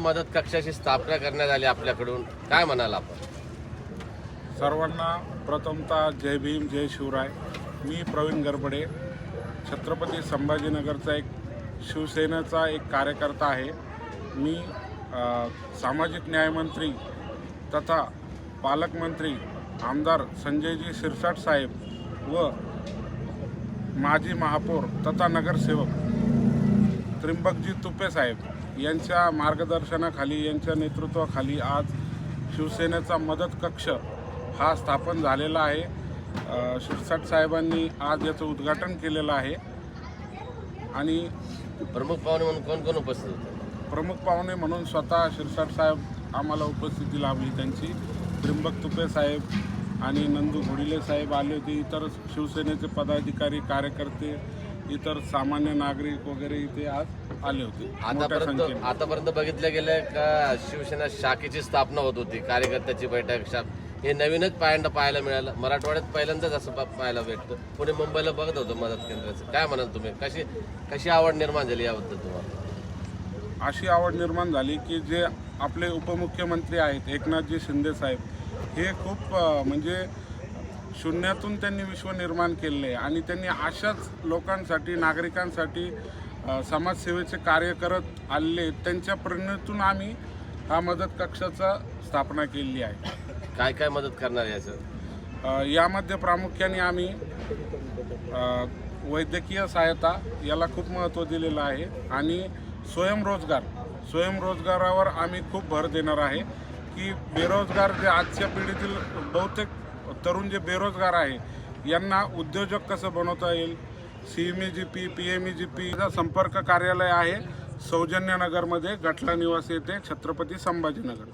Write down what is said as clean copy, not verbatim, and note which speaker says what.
Speaker 1: मदत कक्षाची स्थापना करण्यात आली आपल्याकडून, काय म्हणाल आपण?
Speaker 2: सर्वांना प्रथमतः जय भीम जय शिवराय. मी प्रवीण गरबडे, छत्रपती संभाजीनगरचा एक शिवसेनेचा एक कार्यकर्ता आहे. मी सामाजिक न्यायमंत्री तथा पालकमंत्री आमदार संजयजी शिरसाट साहेब व माजी महापौर तथा नगरसेवक त्र्यंबकजी तुपे साहेब यांच्या मार्गदर्शनाखाली, यांच्या नेतृत्वाखाली आज शिवसेनेचा मदत कक्ष हा स्थापन झालेला आहे. शिरसाट साहेबांनी आज याचं उद्घाटन केलेलं आहे. आणि
Speaker 1: प्रमुख पाहुणे म्हणून कोण कोण उपस्थित होते?
Speaker 2: प्रमुख पाहुणे म्हणून स्वतः शिरसाट साहेब आम्हाला उपस्थिती लाभली त्यांची. त्र्यंबक तुपे साहेब आणि नंदू घोडिले साहेब आले होते. इतर शिवसेनेचे पदाधिकारी, कार्यकर्ते, इतर सामान्य नागरिक वगैरे इथे आज आले होते.
Speaker 1: आतापर्यंत बघितलं गेलं का शिवसेना शाखेची स्थापना होत होती, कार्यकर्त्याची बैठक, हे नवीनच पाहायला मिळालं. मराठवाड्यात पहिल्यांदाच असं पाहायला भेटतं. पुणे मुंबईला बघत होतं मदत केंद्राचं. काय म्हणाल तुम्ही? कशी आवड निर्माण झाली याबद्दल तुम्हाला?
Speaker 2: अशी आवड निर्माण झाली की जे आपले उपमुख्यमंत्री आहेत एकनाथजी शिंदे साहेब, हे खूप म्हणजे शून्यातून त्यांनी विश्व निर्माण केले आणि त्यांनी अशाच लोकांसाठी, नागरिकांसाठी समाजसेवेचे कार्य करत आले. त्यांच्या प्रेरणेतून आम्ही हा मदत कक्षाचा स्थापना केली आहे.
Speaker 1: काय काय मदत करणार याचं?
Speaker 2: यामध्ये प्रामुख्याने आम्ही वैद्यकीय सहायता याला खूप महत्त्व दिलेलं आहे आणि स्वयंरोजगारावर आम्ही खूप भर देणार आहे की बेरोजगार जे आजच्या पिढीतील बहुतेक तरुण जे बेरोजगार आहे यांना उद्योजक कसं बनवता येईल. CMEGP, PMEGP संपर्क कार्यालय आहे सौजन्यनगरमध्ये, गटला निवासी येथे, छत्रपती संभाजीनगर.